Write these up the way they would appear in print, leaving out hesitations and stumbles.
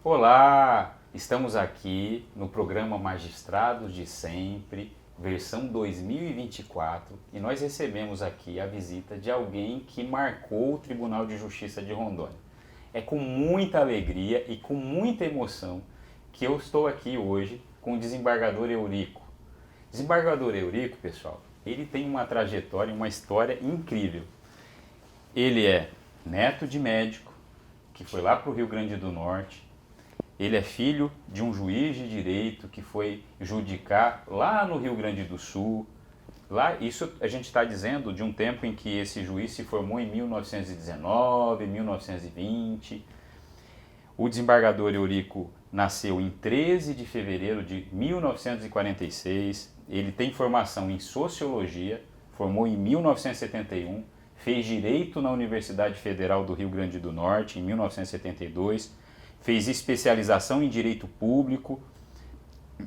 Olá, estamos aqui no programa Magistrados de Sempre, versão 2024, e nós recebemos aqui a visita de alguém que marcou o Tribunal de Justiça de Rondônia. É com muita alegria e com muita emoção que eu estou aqui hoje com o desembargador Eurico. Desembargador Eurico, pessoal, ele tem uma trajetória, uma história incrível. Ele é neto de médico, que foi lá para o Rio Grande do Norte. Ele é filho de um juiz de direito que foi judicar lá no Rio Grande do Sul. Lá, isso a gente está dizendo de um tempo em que esse juiz se formou em 1919, 1920. O desembargador Eurico nasceu em 13 de fevereiro de 1946. Ele tem formação em sociologia, formou em 1971, fez direito na Universidade Federal do Rio Grande do Norte em 1972, fez especialização em direito público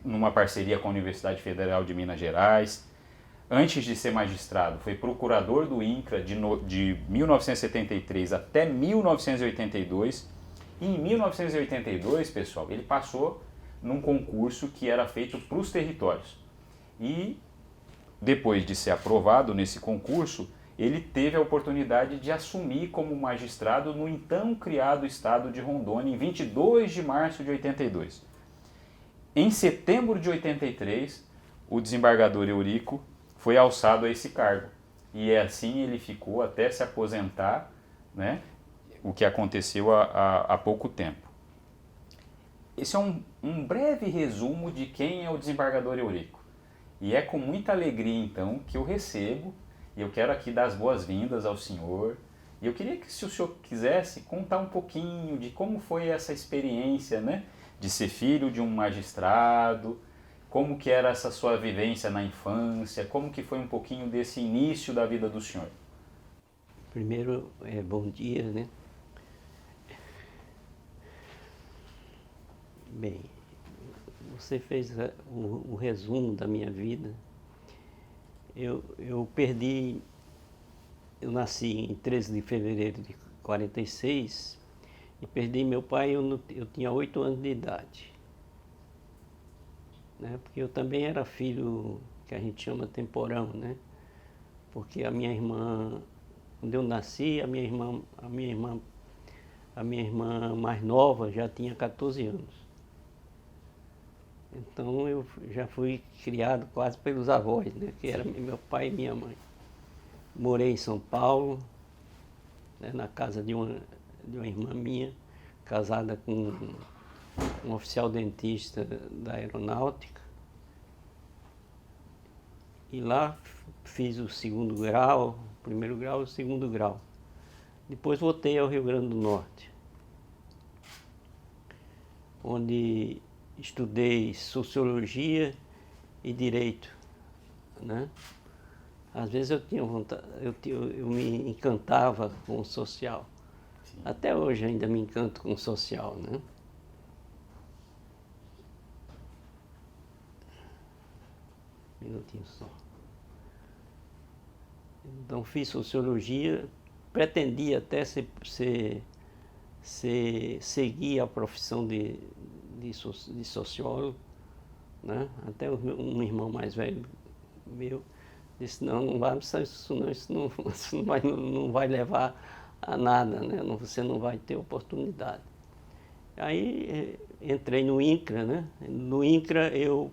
numa parceria com a Universidade Federal de Minas Gerais. Antes de ser magistrado, foi procurador do INCRA de 1973 até 1982. E em 1982, pessoal, ele passou num concurso que era feito para os territórios. E depois de ser aprovado nesse concurso, ele teve a oportunidade de assumir como magistrado no então criado estado de Rondônia em 22 de março de 82. Em setembro de 83, o desembargador Eurico foi alçado a esse cargo. E assim ele ficou até se aposentar, né? O que aconteceu há pouco tempo. Esse é um breve resumo de quem é o desembargador Eurico. E é com muita alegria, então, que eu recebo, e eu quero aqui dar as boas-vindas ao senhor. E eu queria que, se o senhor quisesse, contar um pouquinho de como foi essa experiência, né? De ser filho de um magistrado, como que era essa sua vivência na infância, como que foi um pouquinho desse início da vida do senhor. Primeiro, bom dia, né? Bem, você fez o resumo da minha vida. Eu nasci em 13 de fevereiro de 46 e perdi meu pai, eu tinha 8 anos de idade. Né? Porque eu também era filho, que a gente chama temporão, né? Porque a minha irmã, quando eu nasci, a minha irmã mais nova já tinha 14 anos. Então eu já fui criado quase pelos avós, né? Que era meu pai e minha mãe. Morei em São Paulo, né? Na casa de uma irmã minha, casada com um oficial dentista da aeronáutica. E lá fiz o segundo grau, o primeiro grau e o segundo grau. Depois voltei ao Rio Grande do Norte, onde estudei sociologia e direito, né? Às vezes eu tinha vontade, eu me encantava com o social. Sim. Até hoje ainda me encanto com o social, né? Um minutinho só. Então fiz sociologia, pretendia até seguir a profissão de sociólogo, né? Até um irmão mais velho meu disse, não vai precisar disso não, isso não vai levar a nada, né? Você não vai ter oportunidade. Aí entrei no INCRA, né? No INCRA eu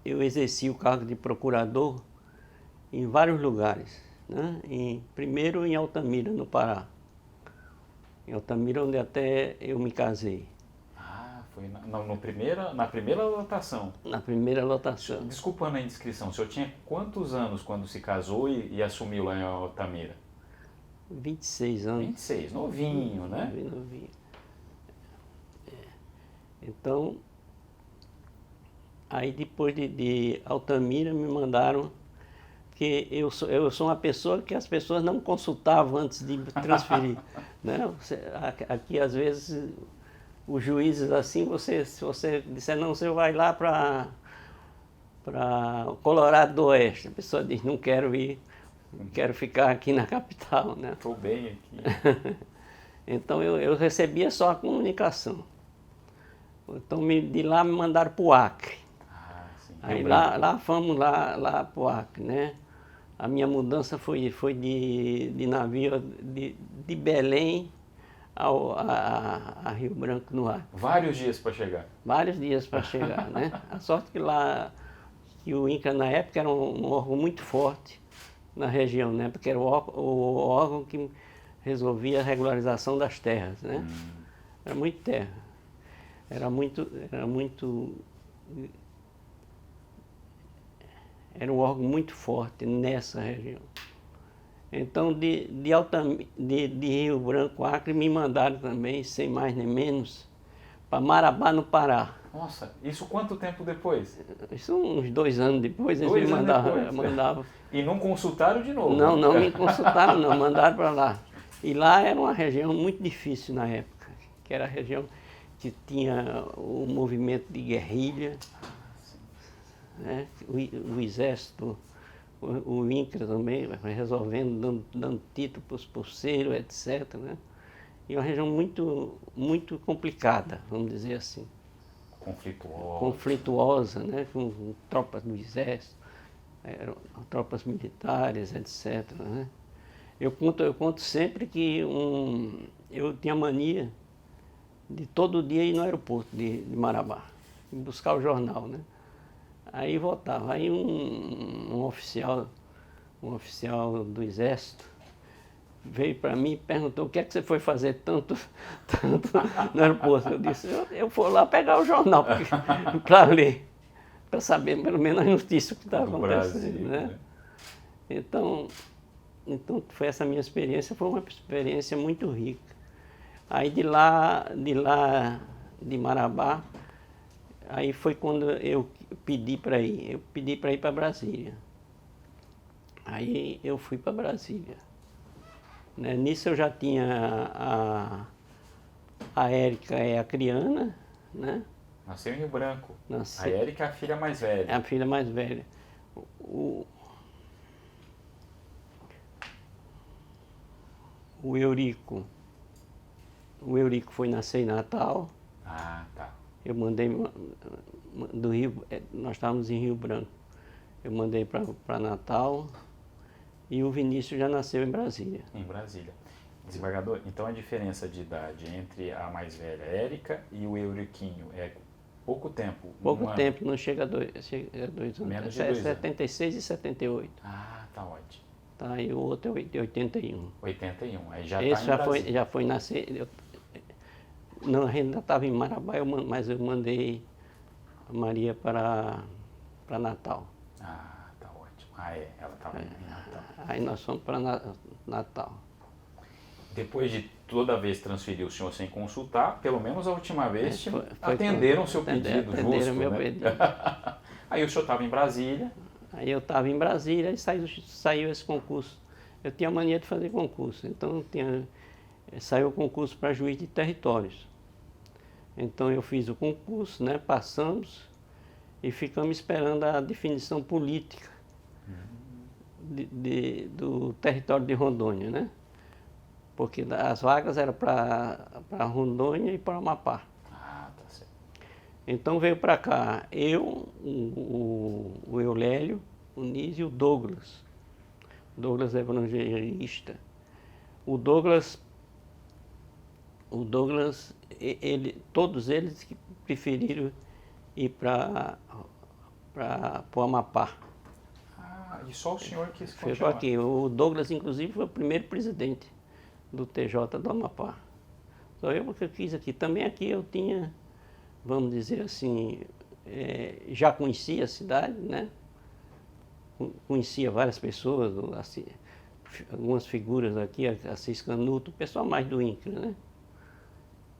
exerci o cargo de procurador em vários lugares, né? Primeiro em Altamira, no Pará. Em Altamira, onde até eu me casei. Ah, foi na primeira lotação. Na primeira lotação. Desculpando a indiscrição, o senhor tinha quantos anos quando se casou e assumiu lá em Altamira? 26 anos. 26, novinho, né? Novinho. Então, aí depois de Altamira me mandaram, porque eu sou uma pessoa que as pessoas não consultavam antes de me transferir. Né? Aqui às vezes os juízes assim, se você disser não, você vai lá para Colorado do Oeste. A pessoa diz, não quero ir, quero ficar aqui na capital. Né? Estou bem aqui. Então eu recebia só a comunicação. Então de lá me mandaram para o Acre. Ah, sim. Aí lá fomos lá para o Acre, né? A minha mudança foi de navio de Belém a Rio Branco, no Acre. Vários dias para chegar. Vários dias para chegar, né? A sorte que o INCRA na época era um órgão muito forte na região, né? Porque era o órgão que resolvia a regularização das terras, né? Era muito terra. Era um órgão muito forte nessa região. Então, de Rio Branco, Acre, me mandaram também, sem mais nem menos, para Marabá, no Pará. Nossa, isso quanto tempo depois? Isso uns 2 anos depois, eles 2 me anos depois. mandavam. E não consultaram de novo? Não me consultaram, não, mandaram para lá. E lá era uma região muito difícil na época, que era a região que tinha o movimento de guerrilha, né? O exército, o INCRA também, resolvendo, dando título para os pulseiros, etc., né? E uma região muito complicada, vamos dizer assim. Conflituosa, né? Com tropas do exército, tropas militares, etc., né? Eu conto sempre que eu tinha mania de todo dia ir no aeroporto de Marabá, buscar o jornal, né? Aí voltava, aí um oficial do exército veio para mim e perguntou: o que é que você foi fazer tanto no aeroporto? Eu disse: eu fui lá pegar o jornal para ler, para saber pelo menos as notícias que estavam acontecendo, Brasil, né? Então foi essa minha experiência, foi uma experiência muito rica. Aí de Marabá, aí foi quando eu pedi para ir. Eu pedi para ir para Brasília. Aí eu fui para Brasília. Né? Nisso eu já tinha a Érica é a Criana, né? Nasceu em Rio Branco. Nasceu. A Érica é a filha mais velha. É a filha mais velha. O Eurico foi nascer em Natal. Ah, tá. Eu mandei do Rio, nós estávamos em Rio Branco. Eu mandei para Natal e o Vinícius já nasceu em Brasília. Em Brasília. Desembargador, então a diferença de idade entre a mais velha, Érica, e o Euriquinho é pouco tempo? Pouco tempo, não chega a 2 anos. Menos de 2 anos. 76 e 78. Ah, tá ótimo. Tá, e o outro é de 81. 81, aí já Esse está em Brasília. já foi nascer. Não, ainda estava em Marabá, mas eu mandei a Maria para Natal. Ah, tá ótimo. Ah, ela estava em Natal. Aí nós fomos para Natal. Depois de toda vez transferir o senhor sem consultar, pelo menos a última vez foi atenderam o seu pedido, justo, meu né? pedido. Aí o senhor estava em Brasília. Aí eu estava em Brasília e saiu esse concurso. Eu tinha mania de fazer concurso, então saiu o concurso para juiz de territórios. Então eu fiz o concurso, né, passamos e ficamos esperando a definição política do território de Rondônia, né? Porque as vagas eram para Rondônia e para Amapá. Ah, tá certo. Então veio para cá o Eulélio, o Nísio e o Douglas. Douglas é evangelista. O Douglas, todos eles que preferiram ir para o Amapá. Ah, e só o senhor quis Foi continuar. aqui. O Douglas, inclusive, foi o primeiro presidente do TJ do Amapá. Só eu porque eu quis aqui. Também aqui eu tinha, vamos dizer assim, já conhecia a cidade, né? Conhecia várias pessoas, assim, algumas figuras aqui, Assis Canuto, o pessoal mais do INCRA, né?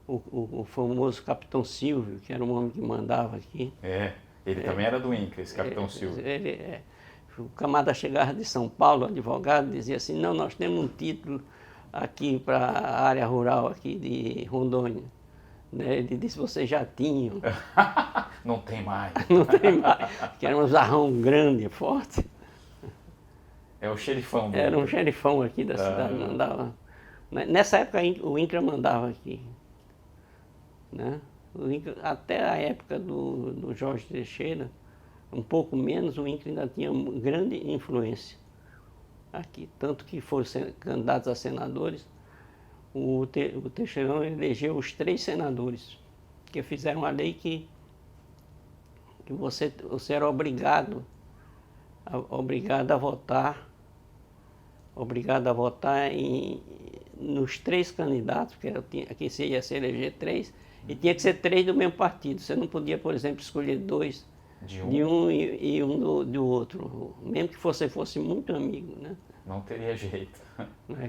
O famoso Capitão Silvio, que era um homem que mandava aqui. Ele também era do INCRA, esse Capitão Silvio. O camarada chegava de São Paulo, advogado, dizia assim: não, nós temos um título aqui para a área rural aqui de Rondônia. Né? Ele disse: vocês já tinham. Não tem mais. Não tem mais. Que era um zarrão grande, forte. É o xerifão. Era um xerifão aqui da cidade, mandava Nessa época o INCRA mandava aqui, né? Até a época do Jorge Teixeira, um pouco menos, o INCRA ainda tinha grande influência aqui. Tanto que foram candidatos a senadores, o Teixeirão elegeu os 3 senadores, que fizeram a lei que você era obrigado a votar nos 3 candidatos, porque aqui você ia se eleger 3, e tinha que ser 3 do mesmo partido. Você não podia, por exemplo, escolher 2 de um e um do outro, mesmo que você fosse muito amigo, né? Não teria jeito.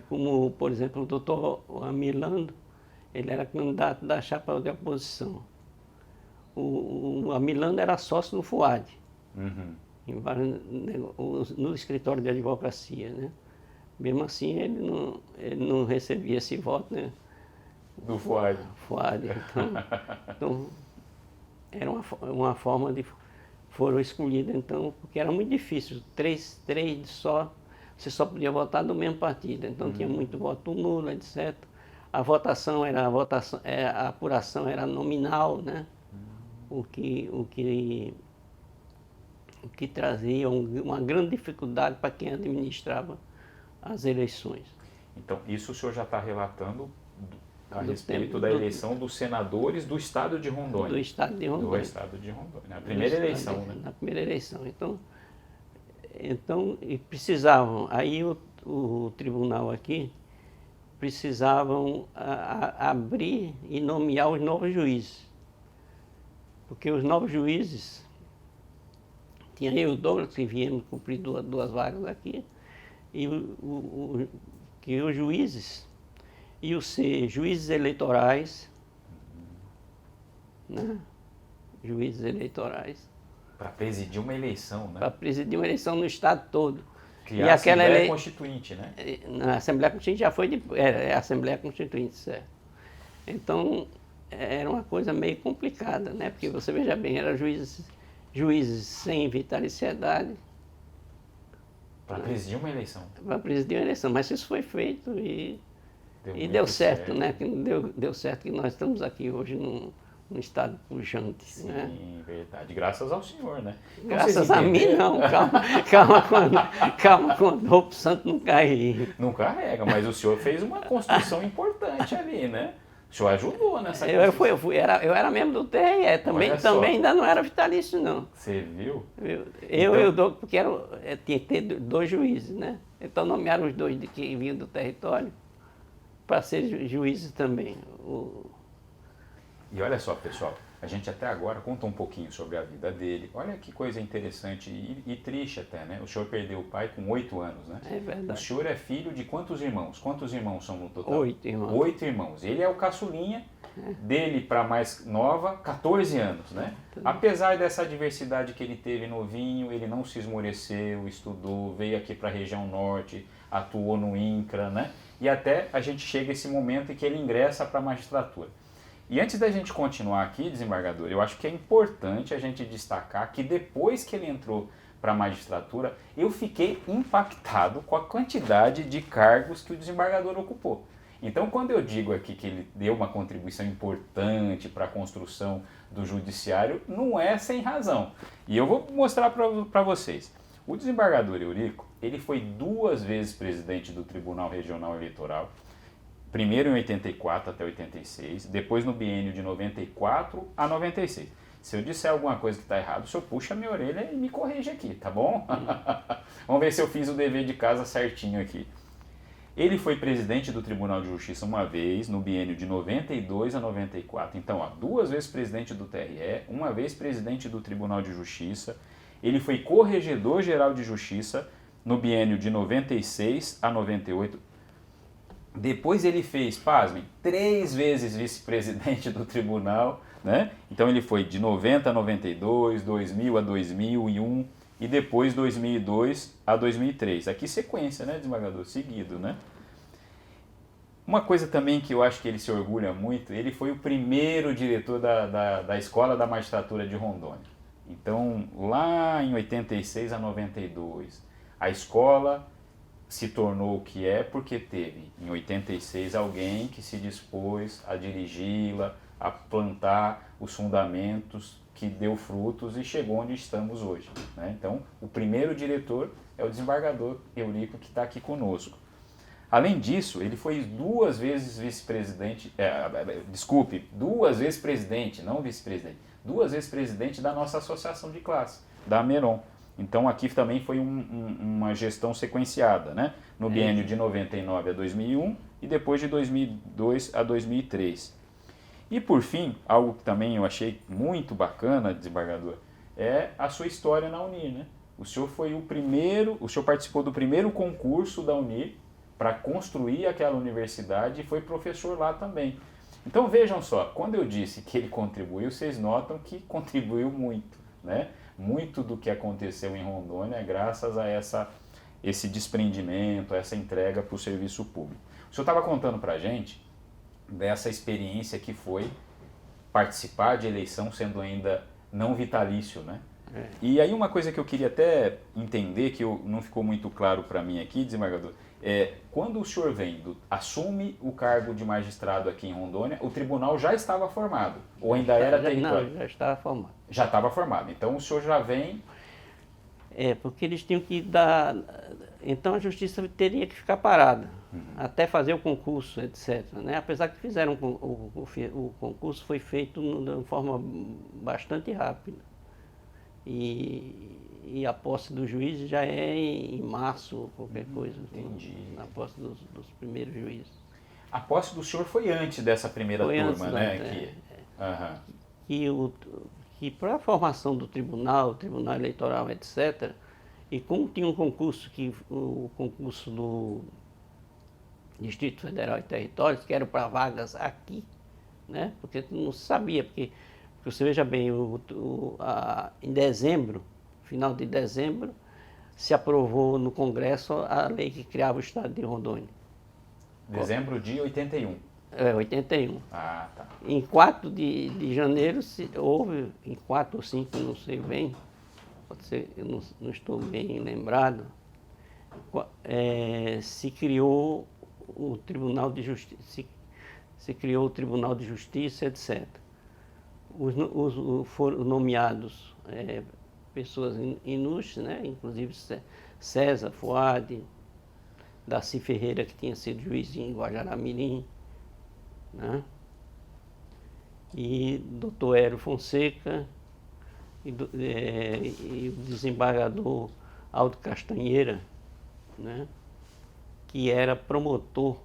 Como, por exemplo, o doutor Amilando, ele era candidato da chapa de oposição. O Amilando era sócio do FUAD, no escritório de advocacia, né? Mesmo assim, ele não recebia esse voto, né? Do FUAD. Então, era uma forma de... Foram escolhidos, então, porque era muito difícil. 3 só, você só podia votar do mesmo partido. Então, tinha muito voto nulo, etc. A apuração era nominal, né? O que trazia uma grande dificuldade para quem administrava as eleições. Então, isso o senhor já está relatando a respeito da eleição dos senadores do estado de Rondônia. Do estado de Rondônia. Do estado de Rondônia. A primeira eleição, né? Na primeira eleição. Então e precisavam, aí o tribunal aqui precisavam abrir e nomear os novos juízes. Porque os novos juízes, tinha eu e o Douglas, que viemos cumprir 2 vagas aqui, e que os juízes iam ser juízes eleitorais, né? Juízes eleitorais. Para presidir uma eleição, né? Para presidir uma eleição no estado todo. Criar a Assembleia Constituinte, né? Na Assembleia Constituinte já foi a Assembleia Constituinte, certo. Então, era uma coisa meio complicada, né? Porque você veja bem, eram juízes sem vitaliciedade. Para presidir uma eleição. Para presidir uma eleição, mas isso foi feito e deu certo, né? Deu certo que nós estamos aqui hoje num estado pujante. Sim, né? Verdade. Graças ao senhor, né? Então, graças a mim não, calma quando o roubo santo não cair. Não carrega, mas o senhor fez uma construção importante ali, né? O senhor ajudou nessa construção. Eu era membro do TRE, também ainda não era vitalício, não. Você viu? Eu dou, porque tinha que ter 2 juízes, né? Então nomearam os 2 que vinham do território para ser juízes também. E olha só, pessoal, a gente até agora conta um pouquinho sobre a vida dele. Olha que coisa interessante e triste até, né? O senhor perdeu o pai com 8 anos, né? É verdade. O senhor é filho de quantos irmãos? Quantos irmãos são no total? 8 irmãos. 8 irmãos. Ele é o caçulinha, dele para mais nova, 14 anos, né? Apesar dessa diversidade que ele teve novinho, ele não se esmoreceu, estudou, veio aqui para a região norte, atuou no INCRA, né? E até a gente chega a esse momento em que ele ingressa para a magistratura. E antes da gente continuar aqui, desembargador, eu acho que é importante a gente destacar que depois que ele entrou para a magistratura, eu fiquei impactado com a quantidade de cargos que o desembargador ocupou. Então, quando eu digo aqui que ele deu uma contribuição importante para a construção do judiciário, não é sem razão. E eu vou mostrar para vocês. O desembargador Eurico, ele foi 2 vezes presidente do Tribunal Regional Eleitoral, primeiro em 84 até 86, depois no biênio de 94 a 96. Se eu disser alguma coisa que está errado, o senhor puxa a minha orelha e me corrige aqui, tá bom? Vamos ver se eu fiz o dever de casa certinho aqui. Ele foi presidente do Tribunal de Justiça uma vez, no biênio de 92 a 94. Então, 2 vezes presidente do TRE, 1 vez presidente do Tribunal de Justiça. Ele foi corregedor-geral de Justiça no biênio de 96 a 98. Depois ele fez, pasmem, 3 vezes vice-presidente do tribunal, né? Então ele foi de 90 a 92, 2000 a 2001 e depois 2002 a 2003. Aqui sequência, né, desembargador? Seguido, né? Uma coisa também que eu acho que ele se orgulha muito, ele foi o primeiro diretor da Escola da Magistratura de Rondônia. Então, lá em 86 a 92, a escola se tornou o que é porque teve, em 86, alguém que se dispôs a dirigi-la, a plantar os fundamentos que deu frutos e chegou onde estamos hoje, né? Então, o primeiro diretor é o desembargador Eurico, que está aqui conosco. Além disso, ele foi duas vezes vice-presidente, duas vezes presidente, não vice-presidente, duas vezes presidente da nossa associação de classe, da Ameron. Então aqui também foi uma gestão sequenciada, né? No biênio de 99 a 2001 e depois de 2002 a 2003. E por fim, algo que também eu achei muito bacana, desembargador, é a sua história na Unir, né? O senhor participou do primeiro concurso da Unir para construir aquela universidade e foi professor lá também. Então vejam só, quando eu disse que ele contribuiu, vocês notam que contribuiu muito, né? Muito do que aconteceu em Rondônia é graças a esse desprendimento, essa entrega para o serviço público. O senhor estava contando para a gente dessa experiência que foi participar de eleição sendo ainda não vitalício, né? E aí uma coisa que eu queria até entender, que não ficou muito claro para mim aqui, desembargador, quando o senhor assume o cargo de magistrado aqui em Rondônia, o tribunal já estava formado? Ou ainda era território? Não, já estava formado. Já estava formado. Então o senhor já vem... Porque eles tinham que dar... Então a justiça teria que ficar parada, até fazer o concurso, etc. Né? Apesar que fizeram o concurso, foi feito de uma forma bastante rápida. E a posse do juiz já é em março, qualquer coisa. Entendi. Na posse dos primeiros juízes. A posse do senhor foi antes dessa primeira turma, né? Que para a formação do tribunal eleitoral, etc., e como tinha um concurso, o concurso do Distrito Federal e Territórios, que era para vagas aqui, né? Porque não se sabia, porque você veja bem, em dezembro, final de dezembro, se aprovou no Congresso a lei que criava o Estado de Rondônia. Dezembro de 81. 81. Ah, tá. Em 4 de janeiro houve, em 4 ou 5, não sei bem, pode ser, eu não estou bem lembrado, se criou o Tribunal de Justiça, etc. Foram nomeados pessoas ilustres, né? Inclusive César Fuad, Darcy Ferreira, que tinha sido juiz em Guajará-Mirim, né? E Dr. Hélio Fonseca e o desembargador Aldo Castanheira, né? Que era promotor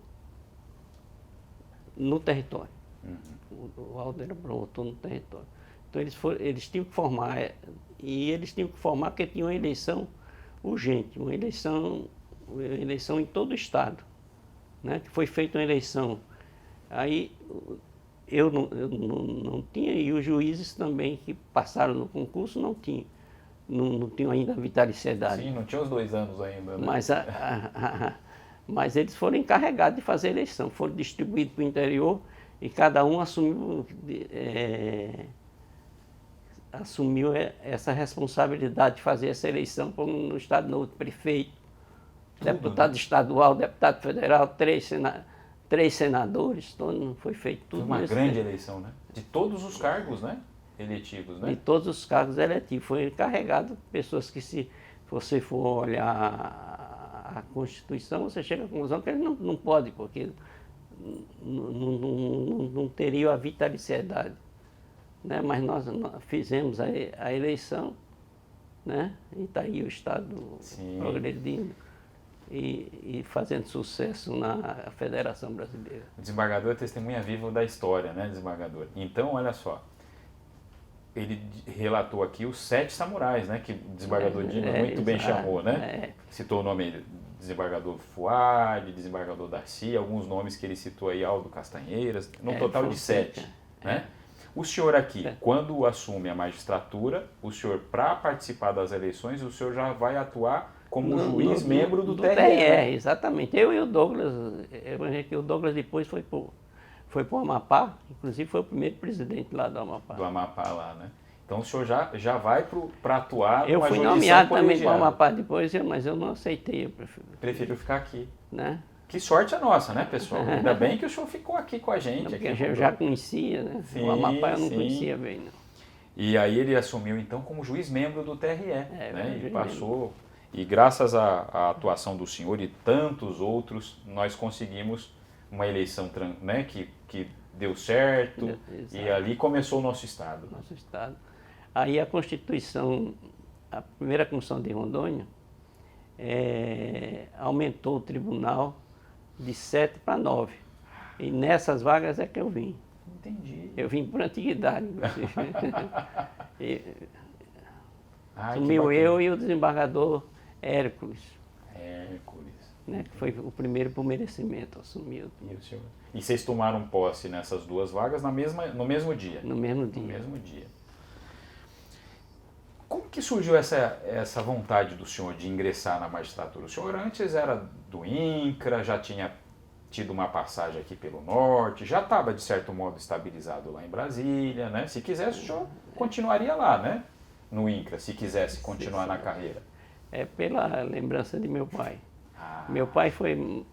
no território. O Aldo era promotor no território. Então eles tinham que formar, porque tinha uma eleição urgente, uma eleição em todo o estado, né? Que foi feita uma eleição. Aí eu não tinha, e os juízes também que passaram no concurso não tinham ainda a vitaliciedade. Sim, não tinha os 2 anos ainda, né? Mas eles foram encarregados de fazer a eleição, foram distribuídos para o interior e cada um assumiu essa responsabilidade de fazer essa eleição no estado novo, prefeito, deputado estadual, deputado federal, 3 senadores, foi feito tudo. Foi uma grande eleição, né? De todos os cargos, né? Eletivos, né? De todos os cargos eletivos. Foi encarregado pessoas que, se você for olhar a Constituição, você chega à conclusão que ele não pode, porque não teria a vitaliciedade. Né? Mas nós fizemos a eleição, né? E está aí o Estado progredindo e fazendo sucesso na Federação Brasileira. O desembargador é testemunha viva da história, né, desembargador? Então, olha só, ele relatou aqui os 7 samurais, né, que o desembargador Dima muito bem chamou, né? Citou o nome desembargador Fuad, desembargador Darcy, alguns nomes que ele citou aí, Aldo Castanheiras, no total de 7, né? O senhor aqui, quando assume a magistratura, o senhor, para participar das eleições, o senhor já vai atuar como juiz membro do TRE. TRE, exatamente. Eu e o Douglas, o Douglas depois foi para o Amapá, inclusive foi o primeiro presidente lá do Amapá. Do Amapá lá, né? Então o senhor já vai para atuar Eu numa fui jurisdição nomeado também para colegiada. uma parte depois, mas eu não aceitei. Prefiro ficar aqui. Né? Que sorte a nossa, né, pessoal? Ainda bem que o senhor ficou aqui com a gente. Não, porque aqui eu já conhecia, né? Sim, O Amapá eu não sim. conhecia bem, não. E aí ele assumiu então como juiz membro do TRE, né? E juiz passou. E graças à atuação do senhor e tantos outros, nós conseguimos uma eleição, né, que deu certo. Exato. E ali começou o nosso estado. Nosso estado. Aí a Constituição, a primeira Constituição de Rondônia, aumentou o tribunal de 7 para 9. E nessas vagas é que eu vim. Entendi. Eu vim por antiguidade, inclusive. Ai, Sumiu eu e o desembargador Hércules, Hércules. né, que foi o primeiro por merecimento, assumiu E o senhor? E vocês tomaram posse nessas duas vagas no mesmo dia? no mesmo No dia. mesmo dia. Como que surgiu essa vontade do senhor de ingressar na magistratura? O senhor antes era do INCRA, já tinha tido uma passagem aqui pelo norte, já estava de certo modo estabilizado lá em Brasília, né? Se quisesse, o senhor continuaria lá, né? No INCRA, se quisesse continuar na carreira. É pela lembrança de meu pai. Ah, Meu pai foi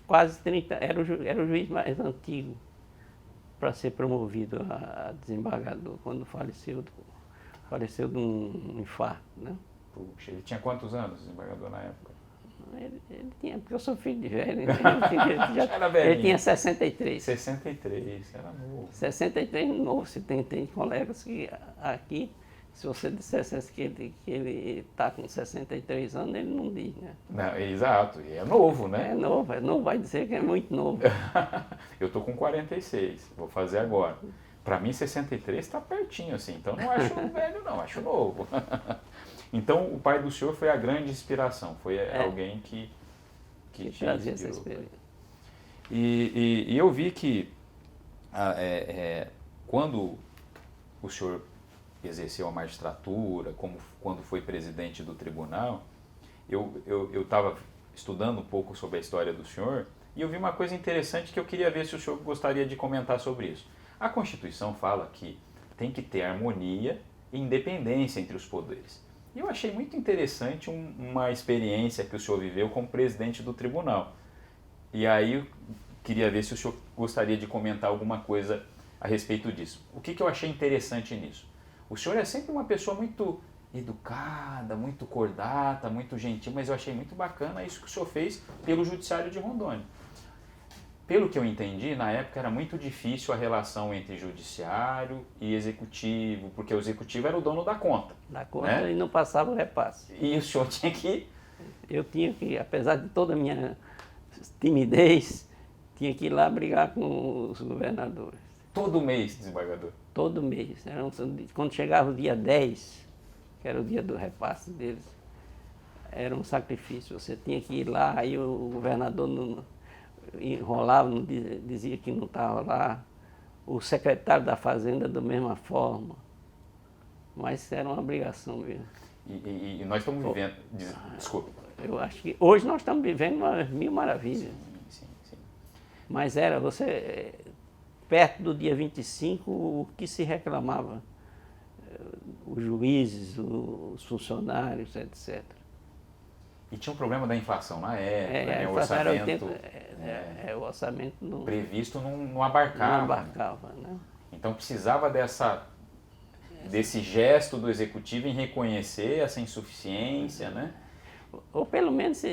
quase 30, era o juiz mais antigo para ser promovido a desembargador, quando faleceu de um infarto, né? puxa, ele tinha quantos anos, desembargador, na época? Ele tinha, porque eu sou filho de velho, né? Já era velhinho. Ele tinha 63. 63, era novo. 63 novo, se tem colegas que aqui, se você dissesse que ele está com 63 anos, ele não diz, né? Não, exato, e é novo, né? É novo, vai dizer que é muito novo. Eu tô com 46, vou fazer agora. Para mim, 63 está pertinho, assim, então não acho velho, não, acho novo. Então, o pai do senhor foi a grande inspiração, foi alguém que trazia essa experiência. E eu vi que quando o senhor exerceu a magistratura, quando foi presidente do tribunal, eu estava estudando um pouco sobre a história do senhor e eu vi uma coisa interessante que eu queria ver se o senhor gostaria de comentar sobre isso. A Constituição fala que tem que ter harmonia e independência entre os poderes. E eu achei muito interessante uma experiência que o senhor viveu como presidente do tribunal. E aí eu queria ver se o senhor gostaria de comentar alguma coisa a respeito disso. O que eu achei interessante nisso? O senhor é sempre uma pessoa muito educada, muito cordata, muito gentil, mas eu achei muito bacana isso que o senhor fez pelo Judiciário de Rondônia. Pelo que eu entendi, na época era muito difícil a relação entre judiciário e executivo, porque o executivo era o dono da conta. Da conta, né? E não passava o repasse. E o senhor tinha que... Eu tinha que, apesar de toda a minha timidez, tinha que ir lá brigar com os governadores. Todo mês, desembargador? Todo mês. Quando chegava o dia 10, que era o dia do repasse deles, era um sacrifício. Você tinha que ir lá, aí o governador enrolava, dizia que não estava lá. O secretário da Fazenda da mesma forma. Mas era uma obrigação mesmo. E nós estamos vivendo... Desculpa. Eu acho que hoje nós estamos vivendo umas mil maravilhas. Sim. Mas era você... Perto do dia 25, o que se reclamava? Os juízes, os funcionários, etc. E tinha um problema da inflação na época, né? O o orçamento não previsto não abarcava. Não abarcava, né? Então precisava desse gesto do executivo em reconhecer essa insuficiência, né? Ou pelo menos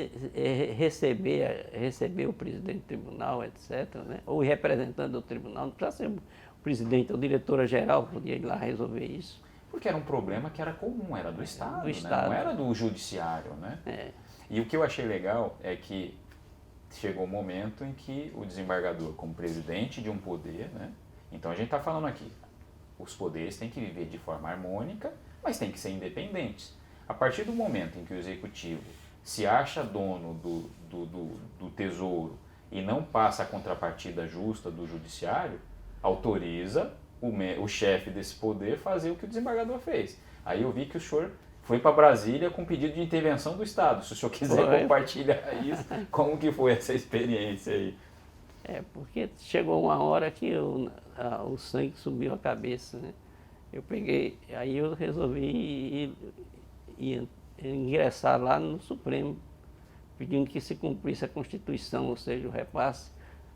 receber o presidente do tribunal, etc., né? Ou o representante do tribunal, não precisa ser o presidente ou diretora-geral, podia ir lá resolver isso. Porque era um problema que era comum, era do Estado, né? Estado. Não era do judiciário, né? E o que eu achei legal é que chegou um momento em que o desembargador, como presidente de um poder, né? Então a gente está falando aqui, os poderes têm que viver de forma harmônica, mas têm que ser independentes. A partir do momento em que o executivo se acha dono do tesouro e não passa a contrapartida justa do judiciário, autoriza o chefe desse poder fazer o que o desembargador fez. Aí eu vi que o senhor foi para Brasília com pedido de intervenção do Estado. Se o senhor quiser compartilhar isso, como que foi essa experiência aí? Porque chegou uma hora que o sangue subiu a cabeça, né? Aí eu resolvi ingressar lá no Supremo, pedindo que se cumprisse a Constituição, ou seja, o repasse,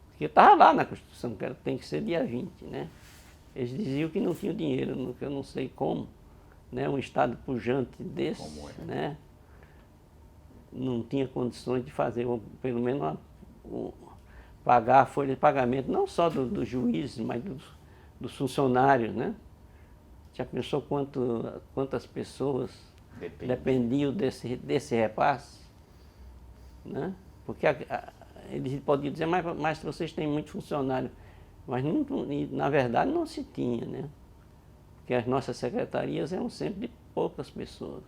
porque estava lá na Constituição, que tem que ser dia 20, né? Eles diziam que não tinham dinheiro, que eu não sei como, né? Um estado pujante desse, né? Não tinha condições de fazer, pelo menos, pagar a folha de pagamento, não só do juiz, mas dos funcionários, né? Já pensou quantas pessoas dependiam desse repasse? Né? Porque eles podiam dizer, mas vocês têm muito funcionário. Mas não, na verdade não se tinha, né? Porque as nossas secretarias eram sempre de poucas pessoas.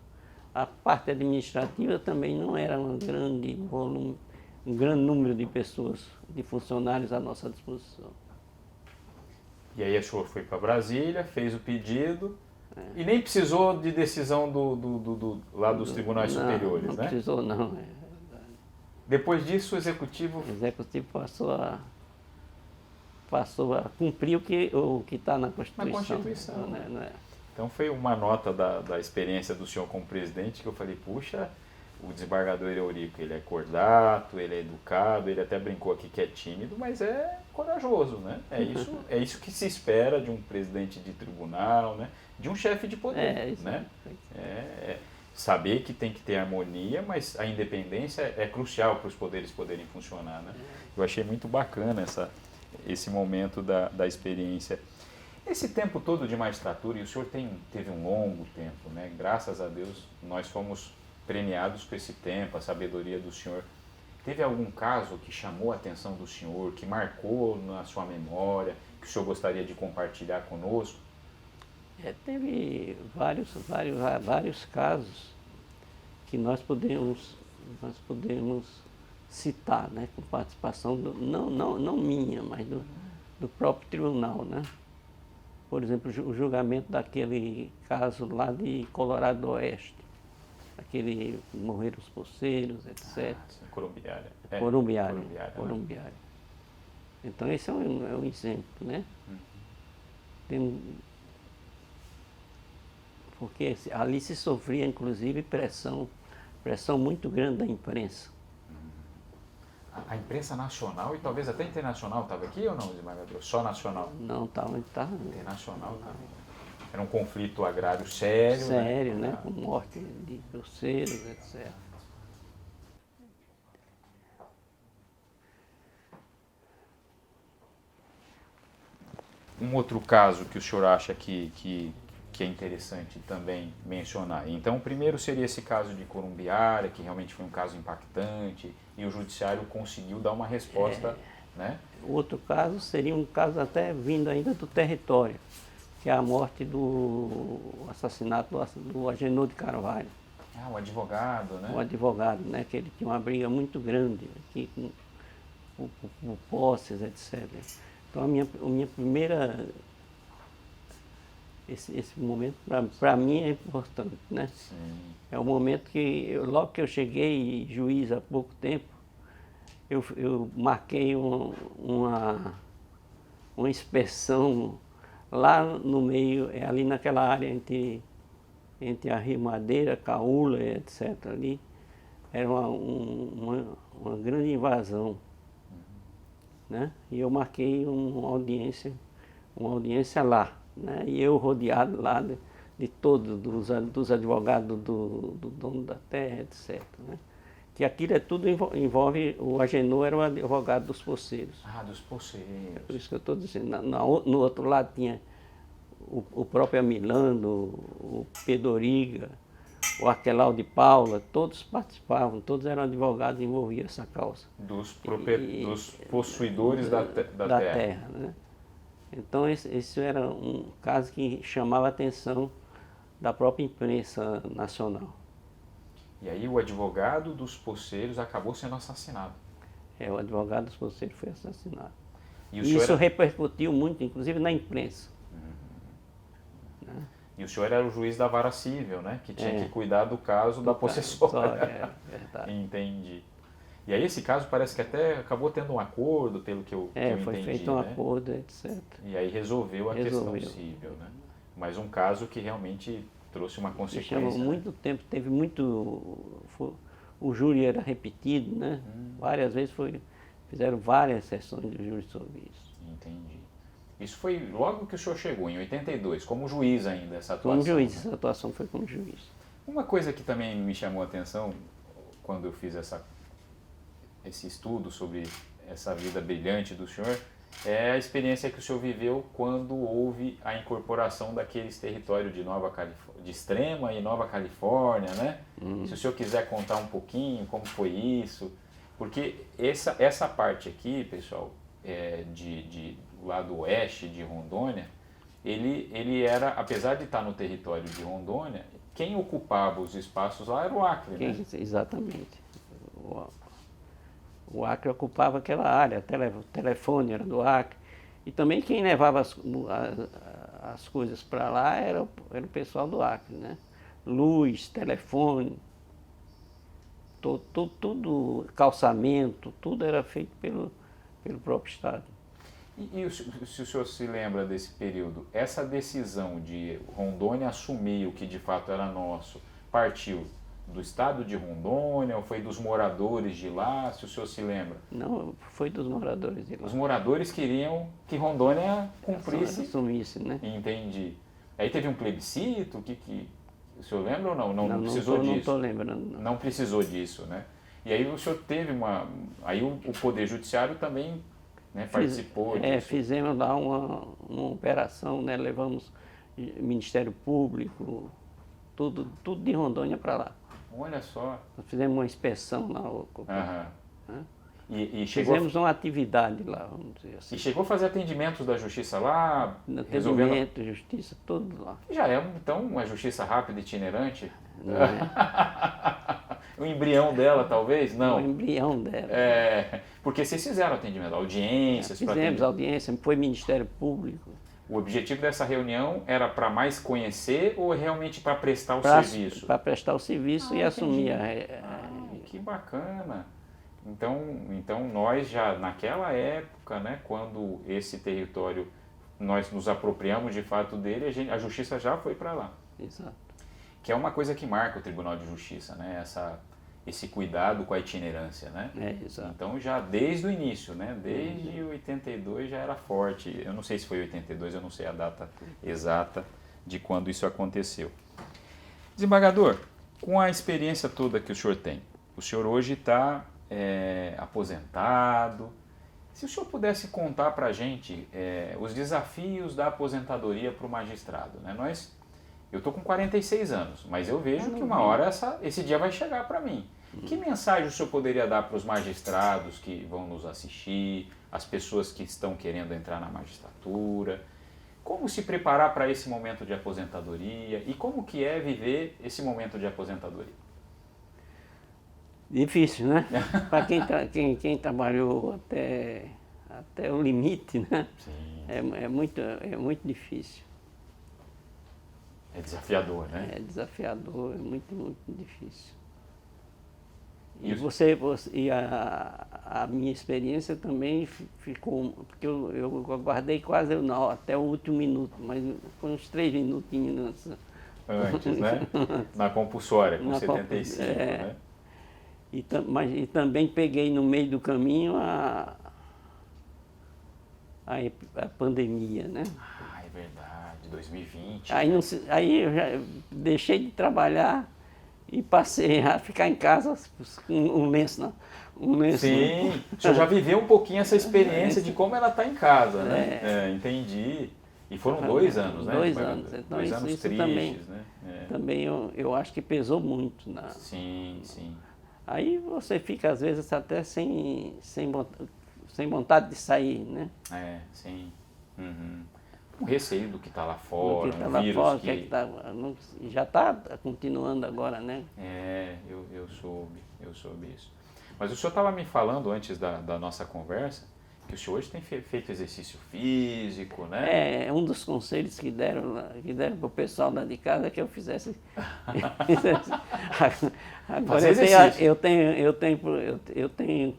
A parte administrativa também não era um grande número de pessoas, de funcionários à nossa disposição. E aí o senhor foi para Brasília, fez o pedido e nem precisou de decisão lá dos tribunais superiores, né? Não precisou, não. Depois disso, o Executivo passou a cumprir o que está na Constituição. Na Constituição. Né? Então foi uma nota da experiência do senhor como presidente que eu falei, puxa, o desembargador Eurico, ele é cordato, ele é educado, ele até brincou aqui que é tímido, mas é corajoso, né? É isso que se espera de um presidente de tribunal, né? De um chefe de poder, né? Saber que tem que ter harmonia, mas a independência é crucial para os poderes poderem funcionar, né? Eu achei muito bacana esse momento da experiência. Esse tempo todo de magistratura, e o senhor teve um longo tempo, né? Graças a Deus, nós fomos premiados com esse tempo, a sabedoria do senhor. Teve algum caso que chamou a atenção do senhor, que marcou na sua memória, que o senhor gostaria de compartilhar conosco? Teve vários casos que nós podemos citar, né, com participação, não minha, mas do próprio tribunal, né? Por exemplo, o julgamento daquele caso lá de Colorado do Oeste, aquele morreram os poceiros, etc. Corumbiara. Então esse é um exemplo, né? Porque ali se sofria, inclusive, pressão muito grande da imprensa. A imprensa nacional e talvez até internacional estava aqui ou não, desembargador? Só nacional? Não, estava internacional também. Era um conflito agrário sério. Sério, né? Com morte de poceiros, etc. Um outro caso que o senhor acha que é interessante também mencionar. Então, o primeiro seria esse caso de Corumbiara, que realmente foi um caso impactante, e o judiciário conseguiu dar uma resposta, né? O outro caso seria um caso até vindo ainda do território, que é a morte o assassinato do Agenor de Carvalho. O advogado, né? O advogado, né? Que ele tinha uma briga muito grande aqui com posses, etc. Então, a minha primeira... Esse momento, para mim, é importante, né? Sim. É o momento que, logo que eu cheguei juiz há pouco tempo, eu marquei uma inspeção lá no meio, ali naquela área entre a Rio Madeira, Caúla, etc. Ali, era uma grande invasão, né? E eu marquei uma audiência lá. Né? E eu rodeado lá de todos, dos advogados do dono da terra, etc. Né? Que aquilo tudo envolve, o Agenor era o advogado dos poceiros. Dos poceiros. É por isso que eu estou dizendo. No outro lado tinha o próprio Amilando, o Pedoriga, o Aquelau de Paula, todos participavam, todos eram advogados e envolviam essa causa. Dos possuidores da terra. Né? Então, esse era um caso que chamava a atenção da própria imprensa nacional. E aí o advogado dos poceiros acabou sendo assassinado. O advogado dos poceiros foi assassinado. E isso repercutiu muito, inclusive na imprensa. Né? E o senhor era o juiz da vara cível, né? Que tinha que cuidar do caso da possessória. Verdade. Entendi. E aí esse caso parece que até acabou tendo um acordo, pelo que eu entendi. Foi feito um acordo, etc. E aí resolveu a questão civil, né? mas um caso que realmente trouxe uma consequência. Chamou muito tempo, teve muito... o júri era repetido, né? Várias vezes fizeram várias sessões de júri sobre isso. Entendi. Isso foi logo que o senhor chegou, em 82, como juiz ainda, essa atuação. Como juiz, né? essa atuação foi como juiz. Uma coisa que também me chamou a atenção quando eu fiz esse estudo sobre essa vida brilhante do senhor é a experiência que o senhor viveu quando houve a incorporação daqueles territórios de Extrema e Nova Califórnia, né? Se o senhor quiser contar um pouquinho como foi isso, porque essa parte aqui, pessoal, do lado oeste de Rondônia, ele era, apesar de estar no território de Rondônia, quem ocupava os espaços lá era o Acre, né? Exatamente. O Acre ocupava aquela área, o telefone era do Acre. E também quem levava as coisas para lá era o pessoal do Acre, né? Luz, telefone, tudo, calçamento, tudo era feito pelo próprio Estado. E se o senhor se lembra desse período, essa decisão de Rondônia assumir o que de fato era nosso, partiu do estado de Rondônia ou foi dos moradores de lá, se o senhor se lembra? Não, foi dos moradores de lá. Os moradores queriam que Rondônia cumprisse. Assumisse, né? Entendi. Aí teve um plebiscito, o senhor lembra ou não? Não precisou disso? Não estou lembrando. Não precisou disso, né? E aí o senhor teve aí o Poder Judiciário também, né, participou disso. Fizemos lá uma operação, né? Levamos Ministério Público, tudo de Rondônia para lá. Olha só. Nós fizemos uma inspeção lá. Né? Fizemos uma atividade lá, vamos dizer assim. E chegou a fazer atendimentos da justiça lá? Atendimento, justiça, tudo lá. Já é, então, uma justiça rápida, itinerante? Não é? O embrião dela, talvez? Não. O embrião dela. Porque vocês fizeram atendimento, audiências? Fizemos audiência, foi Ministério Público. O objetivo dessa reunião era para mais conhecer ou realmente para prestar o serviço? Para prestar o serviço e assumir que bacana! Então nós já naquela época, né, quando esse território, nós nos apropriamos de fato dele, a justiça já foi para lá. Exato. Que é uma coisa que marca o Tribunal de Justiça, né, esse cuidado com a itinerância, né? Exato. Então já desde o início, né? Desde 82 já era forte. Eu não sei se foi 82, eu não sei a data exata de quando isso aconteceu. Desembargador, com a experiência toda que o senhor tem, o senhor hoje está aposentado. Se o senhor pudesse contar para a gente os desafios da aposentadoria para o magistrado, né? Eu estou com 46 anos, mas eu vejo que uma hora esse dia vai chegar para mim. Que mensagem o senhor poderia dar para os magistrados que vão nos assistir, as pessoas que estão querendo entrar na magistratura? Como se preparar para esse momento de aposentadoria e como que é viver esse momento de aposentadoria? Difícil, né? Para quem trabalhou até o limite, né? Sim. É muito difícil. É desafiador, né? É desafiador, é muito, muito difícil. E a minha experiência também ficou, porque eu aguardei quase até o último minuto, mas foi uns 3 minutinhos antes, né? Na compulsória, com 75, né? E também peguei no meio do caminho a pandemia, né? É verdade, 2020. Aí eu já deixei de trabalhar e passei a ficar em casa com um lenço. Sim, o senhor já viveu um pouquinho essa experiência de como ela está em casa, né? Entendi. E foram 2 anos, né? 2 anos. Então 2 anos isso tristes, né? Também eu acho que pesou muito. Sim, sim. Aí você fica, às vezes, até sem vontade de sair, né? Sim. Uhum. Um receio do que está lá fora, um vírus que já está continuando agora, né? Eu soube isso. Mas o senhor estava me falando antes da nossa conversa que o senhor hoje tem feito exercício físico, né? Um dos conselhos que deram para o pessoal lá de casa é que eu fizesse. Agora eu tenho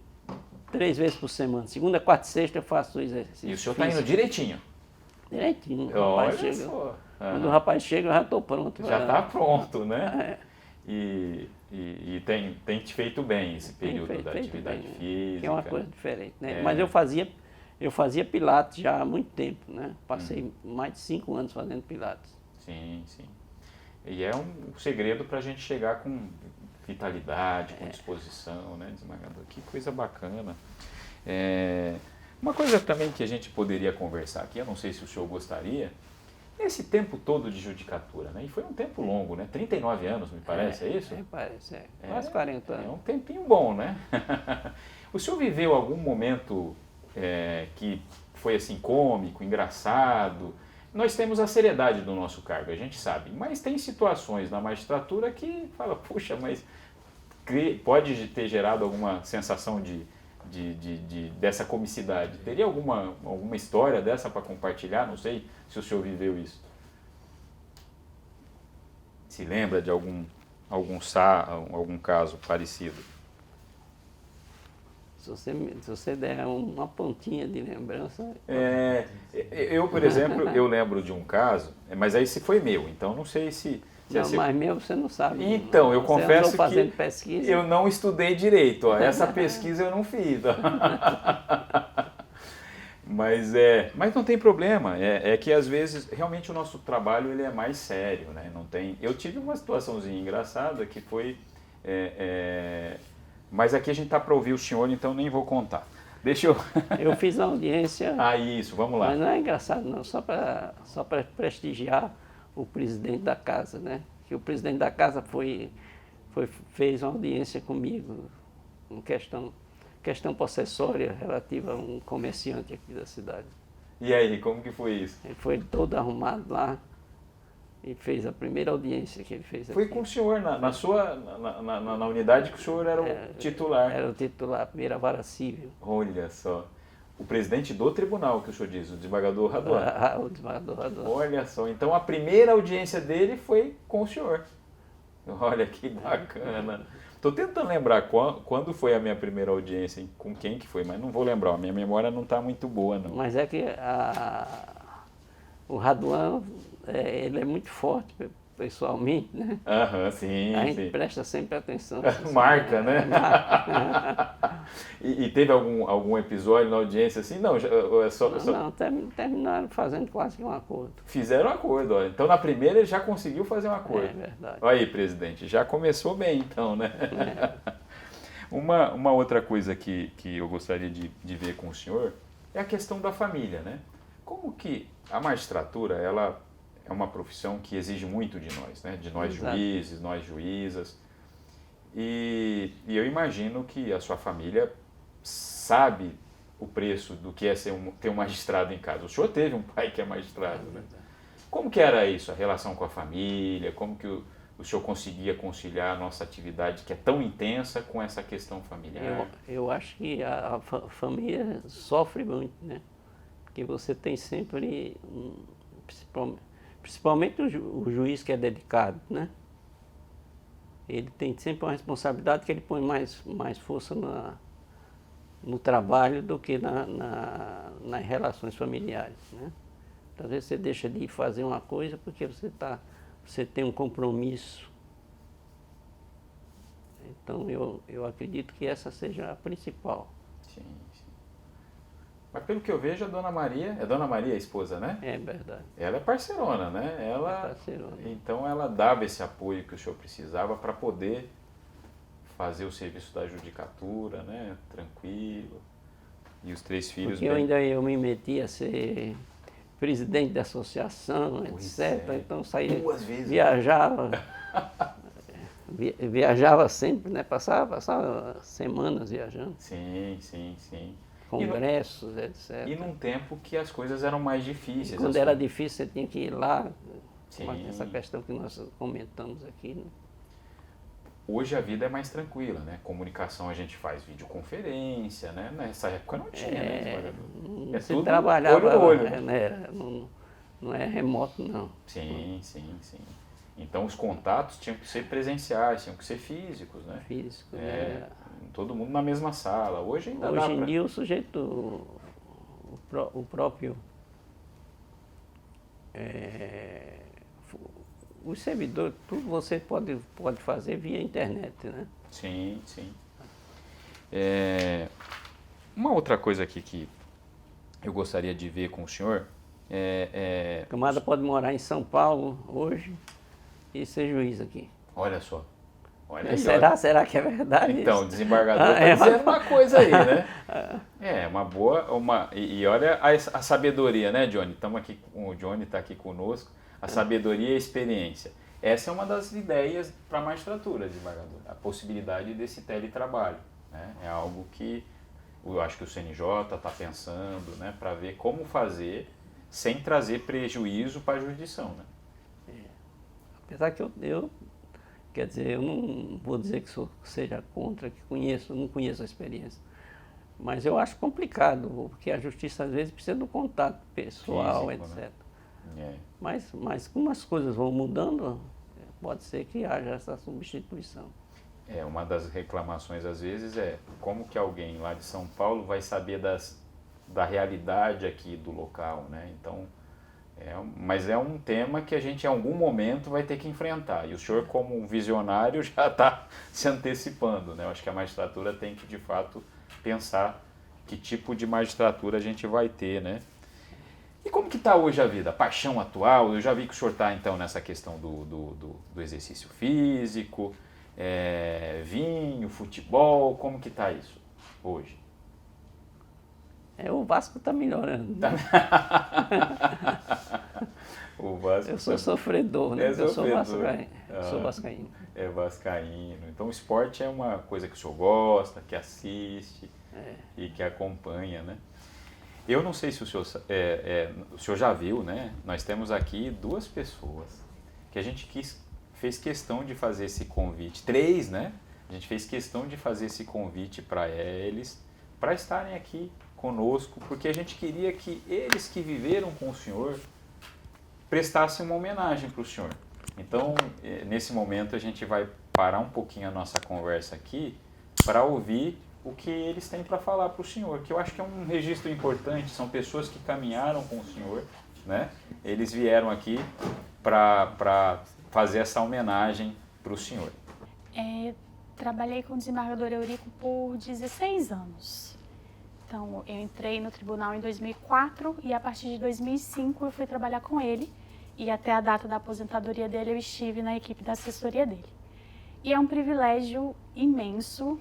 3 vezes por semana. Segunda, quarta e sexta eu faço exercício. E o senhor está indo direitinho? Direitinho. Olha só. Quando o rapaz chega, eu já estou pronto. Já está pronto, né? É. E tem te feito bem esse período da atividade bem, física. que é uma coisa diferente, né? É. Mas eu fazia pilates já há muito tempo, né? Passei mais de 5 anos fazendo pilates. Sim, sim. E é um segredo para a gente chegar com vitalidade, com disposição, né, desembargador? Que coisa bacana. Uma coisa também que a gente poderia conversar aqui, eu não sei se o senhor gostaria, esse tempo todo de judicatura, né? E foi um tempo longo, né? 39 anos, me parece, é isso? Parece, quase 40 anos. É um tempinho bom, né? O senhor viveu algum momento que foi assim cômico, engraçado? Nós temos a seriedade do nosso cargo, a gente sabe, mas tem situações na magistratura que fala, puxa, mas pode ter gerado alguma sensação dessa comicidade. Teria alguma história dessa para compartilhar? Não sei se o senhor viveu isso. Se lembra de algum caso parecido? Se você der uma pontinha de lembrança... Eu, por exemplo, eu lembro de um caso, mas aí se foi meu, então não sei se... Não, mas meu você não sabe. Então, eu confesso que fazendo pesquisa. Eu não estudei direito, ó, essa pesquisa eu não fiz. Ó. Mas não tem problema, é que às vezes realmente o nosso trabalho ele é mais sério, né? Não tem, eu tive uma situaçãozinha engraçada que foi... mas aqui a gente está para ouvir o senhor, então nem vou contar. Deixa eu... Eu fiz a audiência... Isso, vamos lá. Mas não é engraçado não, só para prestigiar o presidente da casa, né? Que o presidente da casa fez uma audiência comigo, em questão possessória relativa a um comerciante aqui da cidade. E aí, como que foi isso? Ele foi todo arrumado lá e fez a primeira audiência que ele fez aqui. Foi com o senhor, na unidade que o senhor era o titular. Era o titular, a primeira vara civil. Olha só. O presidente do tribunal, que o senhor diz, o desembargador Raduan. O desembargador Raduan. Olha só, então a primeira audiência dele foi com o senhor. Olha que bacana. Estou tentando lembrar quando foi a minha primeira audiência, com quem que foi, mas não vou lembrar, a minha memória não está muito boa, não. Mas é que o Raduan, ele é muito forte pessoalmente, né? Sim. A gente presta sempre atenção. Marca, né? E teve algum episódio na audiência assim? Não, terminaram fazendo quase que um acordo. Fizeram um acordo, olha. Então na primeira ele já conseguiu fazer um acordo. É verdade. Olha aí, presidente, já começou bem então, né? Uma outra coisa que eu gostaria de ver com o senhor é a questão da família, né? Como que a magistratura, ela é uma profissão que exige muito de nós, né? De nós Exato. juízes, nós juízas. E eu imagino que a sua família sabe o preço do que é ter um magistrado em casa. O senhor teve um pai que é magistrado, né? Como que era isso, a relação com a família? Como que o senhor conseguia conciliar a nossa atividade que é tão intensa com essa questão familiar? Eu acho que a família sofre muito, né? Porque você tem sempre, principalmente o juiz que é dedicado, né? Ele tem sempre uma responsabilidade que ele põe mais força no trabalho do que nas relações familiares, né? Às vezes você deixa de fazer uma coisa porque você tem um compromisso. Então eu acredito que essa seja a principal. Sim. Mas pelo que eu vejo, a Dona Maria, é Dona Maria a esposa, né? É verdade. Ela é parceirona, né? É parceirona. Então ela dava esse apoio que o senhor precisava para poder fazer o serviço da judicatura, né? Tranquilo. E os 3 filhos... Porque eu me meti a ser presidente da associação, etc. Então saía, 2 vezes. viajava sempre, né? Passava semanas viajando. Sim. Congressos, etc. E num tempo que as coisas eram mais difíceis. Quando era difícil, você tinha que ir lá. Sim. Essa questão que nós comentamos aqui, né? Hoje a vida é mais tranquila, né? Comunicação a gente faz videoconferência, né? Nessa época não tinha, né? Você trabalhava olho no olho. Né? Não é remoto, não. Sim. Então os contatos tinham que ser presenciais, tinham que ser físicos, né? Físico, né? Todo mundo na mesma sala. Hoje ainda Hoje em dia o sujeito, o próprio os servidores, tudo você pode fazer via internet, né? Sim, sim. Uma outra coisa aqui que eu gostaria de ver com o senhor O camarada pode morar em São Paulo hoje e ser juiz aqui. olha só. Olha aí, Será que é verdade então, isso? o desembargador está dizendo uma coisa aí, né? Uma boa... E olha a sabedoria, né, Johnny? Estamos aqui, o Johnny está aqui conosco. A sabedoria e a experiência. Essa é uma das ideias para a magistratura, desembargador. A possibilidade desse teletrabalho. Né? É algo que eu acho que o CNJ está pensando, né, para ver como fazer sem trazer prejuízo para a jurisdição. Né? Apesar que eu quer dizer, eu não vou dizer que seja contra, que não conheço a experiência. Mas eu acho complicado, porque a justiça às vezes precisa do contato pessoal, físico, etc. Né? Mas como as coisas vão mudando, pode ser que haja essa substituição. Uma das reclamações às vezes é como que alguém lá de São Paulo vai saber da realidade aqui do local, né? Então, mas é um tema que a gente em algum momento vai ter que enfrentar. E o senhor, como um visionário, já está se antecipando, né? Eu acho que a magistratura tem que, de fato, pensar que tipo de magistratura a gente vai ter, né? E como que está hoje a vida? A paixão atual? Eu já vi que o senhor está, então, nessa questão do exercício físico, vinho, futebol, como que está isso hoje? O Vasco está melhorando. O Vasco eu sou sofredor, né? Eu sou vascaíno. Sou vascaíno. É vascaíno. Então o esporte é uma coisa que o senhor gosta, que assiste e que acompanha, né? Eu não sei se o senhor, o senhor já viu, né? Nós temos aqui 2 pessoas que a gente fez questão de fazer esse convite, 3, né? A gente fez questão de fazer esse convite para eles, para estarem aqui conosco, porque a gente queria que eles que viveram com o senhor prestassem uma homenagem para o senhor. Então, nesse momento, a gente vai parar um pouquinho a nossa conversa aqui para ouvir o que eles têm para falar para o senhor, que eu acho que é um registro importante, são pessoas que caminharam com o senhor, né? Eles vieram aqui para fazer essa homenagem para o senhor. Trabalhei com o desembargador Eurico por 16 anos. Então, eu entrei no tribunal em 2004 e a partir de 2005 eu fui trabalhar com ele e até a data da aposentadoria dele eu estive na equipe da assessoria dele. E é um privilégio imenso,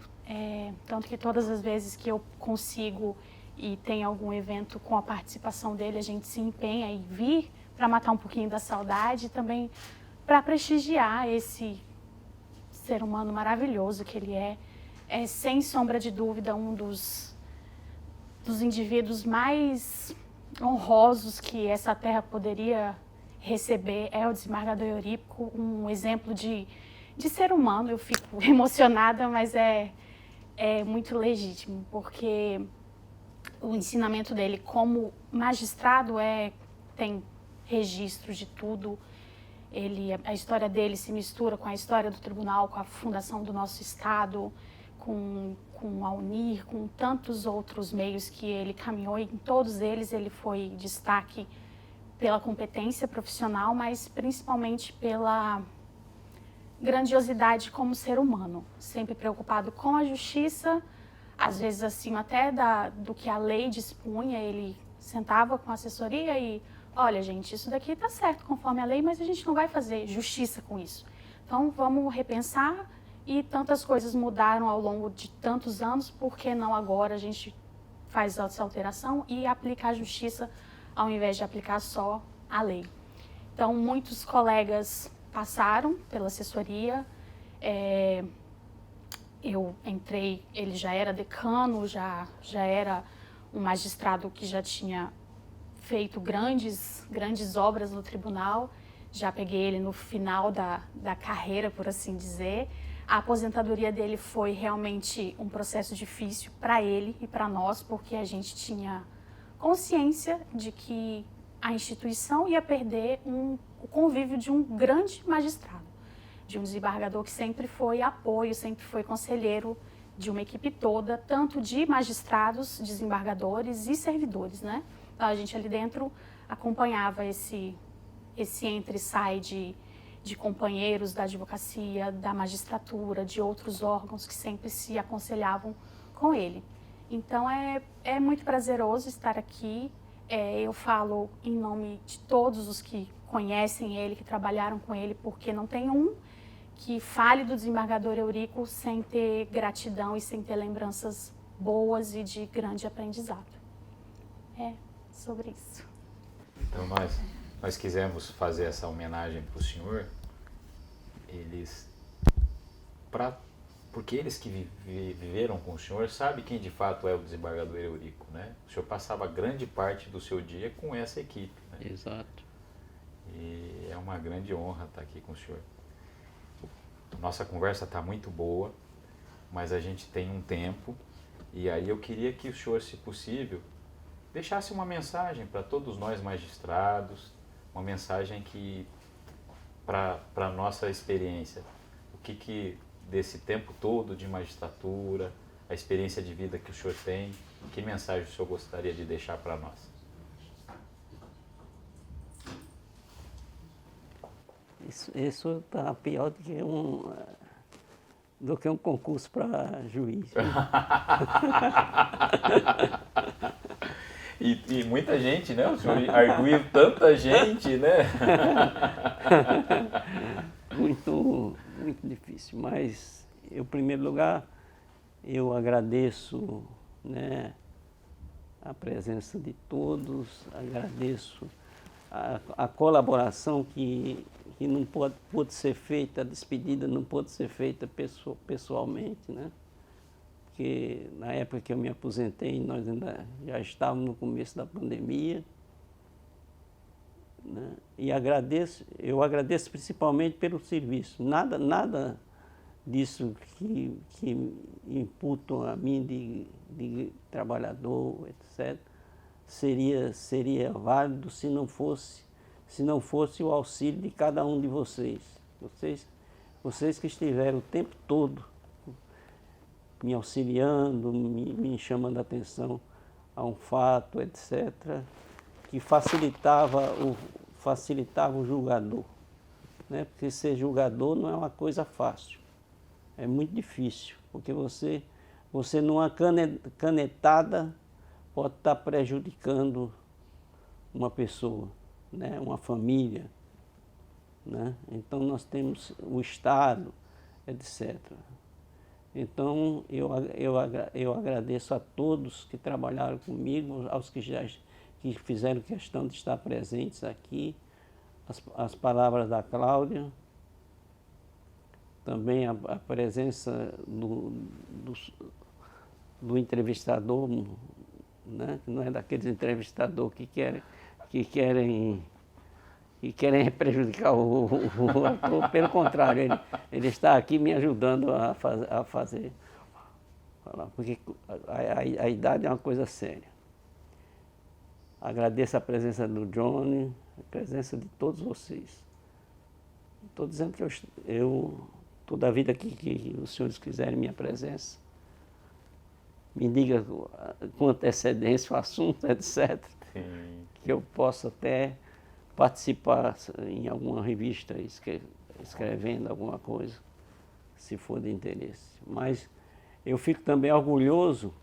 tanto que todas as vezes que eu consigo e tem algum evento com a participação dele, a gente se empenha em vir para matar um pouquinho da saudade e também para prestigiar esse ser humano maravilhoso que ele é sem sombra de dúvida, um dos indivíduos mais honrosos que essa terra poderia receber é o desembargador Eurico, um exemplo de ser humano. Eu fico emocionada, mas é muito legítimo, porque o ensinamento dele como magistrado tem registro de tudo. A história dele se mistura com a história do tribunal, com a fundação do nosso estado, com a UNIR, com tantos outros meios que ele caminhou, e em todos eles ele foi destaque pela competência profissional, mas principalmente pela grandiosidade como ser humano, sempre preocupado com a justiça, às vezes acima até do que a lei dispunha. Ele sentava com a assessoria e, olha gente, isso daqui está certo conforme a lei, mas a gente não vai fazer justiça com isso. Então vamos repensar. E tantas coisas mudaram ao longo de tantos anos, por que não agora a gente faz essa alteração e aplica a justiça ao invés de aplicar só a lei? Então, muitos colegas passaram pela assessoria, eu entrei, ele já era decano, já era um magistrado que já tinha feito grandes obras no tribunal, já peguei ele no final da carreira, por assim dizer. A aposentadoria dele foi realmente um processo difícil para ele e para nós, porque a gente tinha consciência de que a instituição ia perder o convívio de um grande magistrado, de um desembargador que sempre foi apoio, sempre foi conselheiro de uma equipe toda, tanto de magistrados, desembargadores e servidores, né? Então, a gente ali dentro acompanhava esse esse entra e sai de companheiros da advocacia, da magistratura, de outros órgãos que sempre se aconselhavam com ele. Então é muito prazeroso estar aqui. Eu falo em nome de todos os que conhecem ele, que trabalharam com ele, porque não tem um que fale do desembargador Eurico sem ter gratidão e sem ter lembranças boas e de grande aprendizado. É sobre isso. Então nós quisemos fazer essa homenagem para o senhor, porque eles que viveram com o senhor sabem quem de fato é o desembargador Eurico, né? O senhor passava grande parte do seu dia com essa equipe, né? Exato. E é uma grande honra estar aqui com o senhor. Nossa conversa está muito boa, mas a gente tem um tempo, e aí eu queria que o senhor, se possível, deixasse uma mensagem para todos nós magistrados, uma mensagem que, para a nossa experiência, o que desse tempo todo de magistratura, a experiência de vida que o senhor tem, que mensagem o senhor gostaria de deixar para nós? Isso está pior do que um concurso para juiz. E muita gente, né? O senhor arguiu tanta gente, né? Muito difícil, mas em primeiro lugar eu agradeço, né, a presença de todos, agradeço a colaboração que não pôde ser feita, a despedida não pôde ser feita pessoalmente, né? Porque na época que eu me aposentei, nós ainda já estávamos no começo da pandemia, né? E eu agradeço principalmente pelo serviço. Nada disso que imputam a mim de trabalhador, etc., seria válido se não fosse o auxílio de cada um de vocês. Vocês que estiveram o tempo todo me auxiliando, me chamando a atenção a um fato, etc., que facilitava o julgador, né? Porque ser julgador não é uma coisa fácil, é muito difícil, porque você numa canetada pode estar prejudicando uma pessoa, né? Uma família, né? Então nós temos o Estado, etc. Então eu agradeço a todos que trabalharam comigo, aos que fizeram questão de estar presentes aqui, as palavras da Cláudia, também a presença do entrevistador, né? Que não é daqueles entrevistadores que querem prejudicar o ator, pelo contrário, ele está aqui me ajudando a falar, porque a idade é uma coisa séria. Agradeço a presença do Johnny, a presença de todos vocês. Estou dizendo que toda a vida que os senhores quiserem minha presença, me diga com antecedência o assunto, etc., Sim. que eu possa até participar em alguma revista, escrevendo alguma coisa, se for de interesse. Mas eu fico também orgulhoso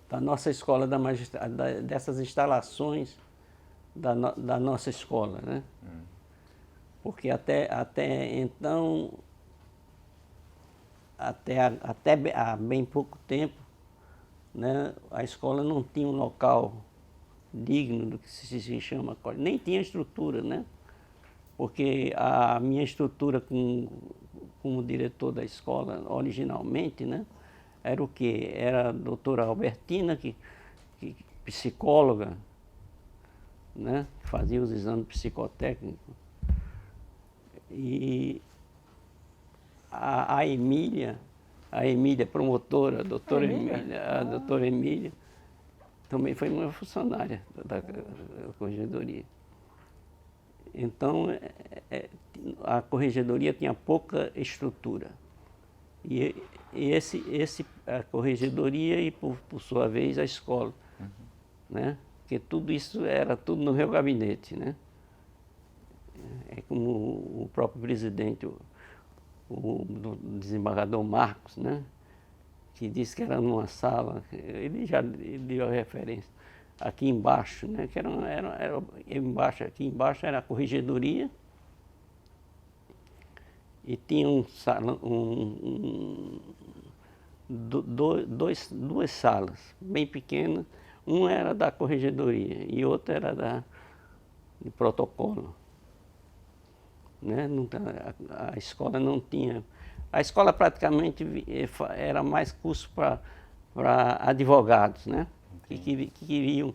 da nossa escola da magistratura, dessas instalações da nossa escola, né? Porque até então, até há bem pouco tempo, né, a escola não tinha um local digno do que se chama colégio, nem tinha estrutura, né? Porque a minha estrutura como diretor da escola, originalmente, né, era o quê? Era a doutora Albertina, que psicóloga, né, que fazia os exames psicotécnicos, e a Emília, promotora, a doutora Emília, também foi uma funcionária da corregedoria. Então, a corregedoria tinha pouca estrutura. E a corregedoria e, por sua vez, a escola, né? Porque tudo isso era tudo no meu gabinete, né? é como o próprio presidente, o desembargador Marcos, né? Que disse que era numa sala, ele deu a referência, aqui embaixo, né? Que aqui embaixo era a corregedoria e tinha um salão, duas salas bem pequenas, uma era da corregedoria e outra era de protocolo. Né? A escola não tinha. A escola praticamente era mais curso para advogados, né? Que queriam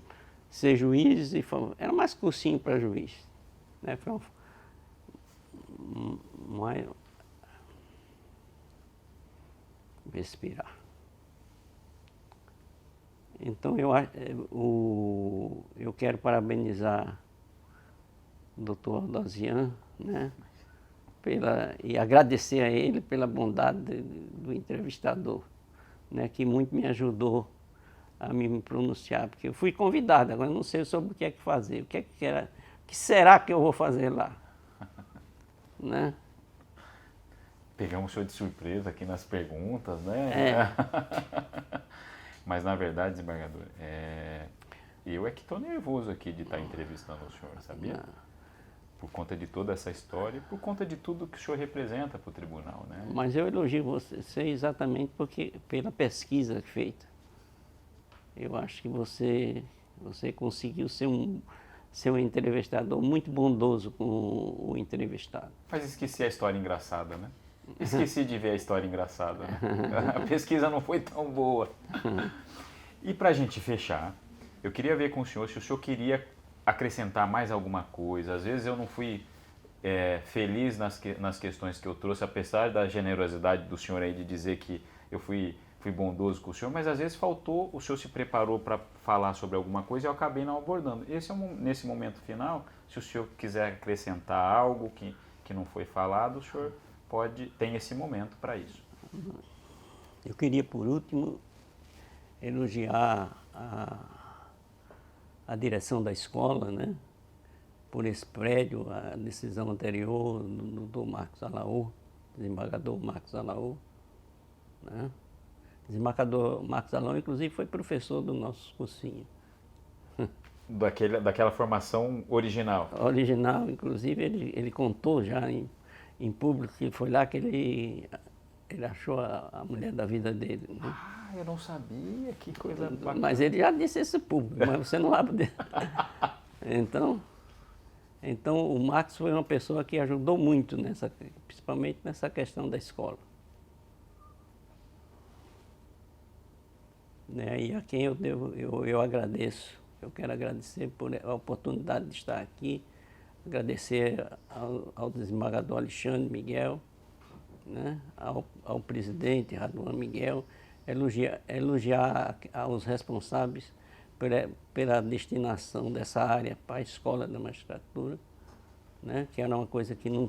ser juízes, era mais cursinho para juiz. Né? Respirar. Então eu quero parabenizar o doutor Aldosian, né? E agradecer a ele pela bondade do entrevistador, né? Que muito me ajudou a me pronunciar, porque eu fui convidado, agora eu não sei sobre o que é que fazer, o que será que eu vou fazer lá, né? Pegamos o senhor de surpresa aqui nas perguntas, né? É. Mas na verdade, desembargador, eu é que estou nervoso aqui de estar entrevistando o senhor, sabia? Não. Por conta de toda essa história e por conta de tudo que o senhor representa para o tribunal, né? Mas eu elogio você exatamente pela pesquisa feita. Eu acho que você conseguiu ser um entrevistador muito bondoso com o entrevistado. Mas esqueci a história engraçada, né? Esqueci de ver a história engraçada, né? A pesquisa não foi tão boa. E para a gente fechar, eu queria ver com o senhor se o senhor queria acrescentar mais alguma coisa. Às vezes eu não fui feliz nas questões que eu trouxe, apesar da generosidade do senhor aí de dizer que eu fui bondoso com o senhor, mas às vezes faltou, o senhor se preparou para falar sobre alguma coisa e eu acabei não abordando. Nesse momento final, se o senhor quiser acrescentar algo que não foi falado, o senhor tem esse momento para isso. Eu queria, por último, elogiar a direção da escola, né? Por esse prédio, a decisão anterior do Marcos Alaô, desembargador Marcos Alaô, né? Desembargador Marcos Alaô, inclusive, foi professor do nosso cursinho. Daquela formação original? Original, inclusive, ele contou já em público que foi lá que ele achou a mulher da vida dele. Né? Ah, eu não sabia, que coisa bacana. Mas ele já disse isso público, mas você não abre. Então o Marcos foi uma pessoa que ajudou muito, principalmente nessa questão da escola. Né? E a quem eu agradeço. Eu quero agradecer por a oportunidade de estar aqui, agradecer ao desembargador Alexandre Miguel, né? ao presidente Raduan Miguel, elogiar aos responsáveis pela destinação dessa área para a escola da magistratura, né? Que era uma coisa que não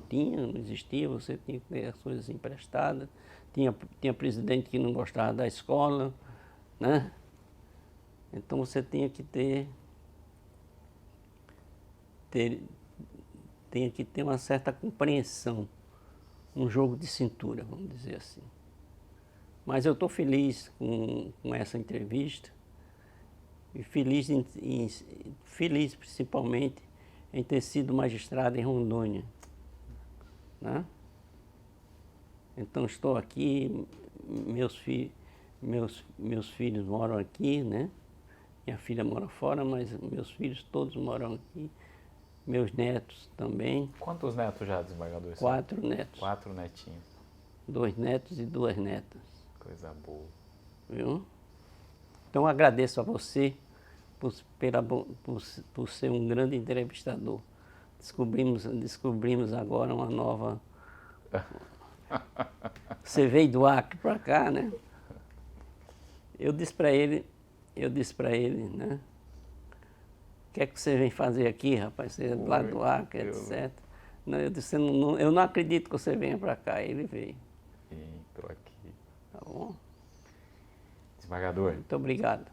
existia, você tinha que ter as coisas emprestadas, tinha presidente que não gostava da escola, né? Então você tinha que ter uma certa compreensão, um jogo de cintura, vamos dizer assim. Mas eu estou feliz com essa entrevista e feliz principalmente em ter sido magistrado em Rondônia, né? Então estou aqui, meus filhos moram aqui, né? Minha filha mora fora, mas meus filhos todos moram aqui. Meus netos também. Quantos netos já, desembargador? 4 netos. 4 netinhos. 2 netos e 2 netas. Coisa boa. Viu? Então agradeço a você por ser um grande entrevistador. Descobrimos agora uma nova... Você veio do Acre para cá, né? Eu disse para ele, né? O que é que você vem fazer aqui, rapaz? Você é do lado do Acre, etc. Não, eu disse, eu não acredito que você venha para cá. Ele veio. Estou aqui. Tá bom? Desembargador. Muito obrigado.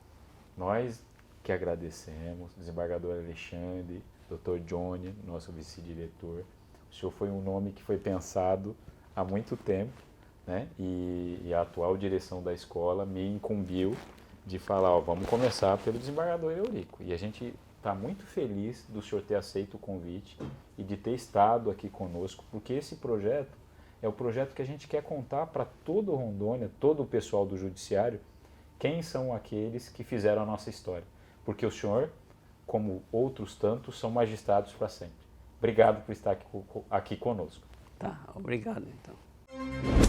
Nós que agradecemos, desembargador Alexandre, Dr. Johnny, nosso vice-diretor. O senhor foi um nome que foi pensado há muito tempo, né? E a atual direção da escola me incumbiu de falar, ó, vamos começar pelo desembargador Eurico. E a gente está muito feliz do senhor ter aceito o convite e de ter estado aqui conosco, porque esse projeto é o projeto que a gente quer contar para todo Rondônia, todo o pessoal do judiciário, quem são aqueles que fizeram a nossa história. Porque o senhor, como outros tantos, são magistrados para sempre. Obrigado por estar aqui conosco. Tá, obrigado então.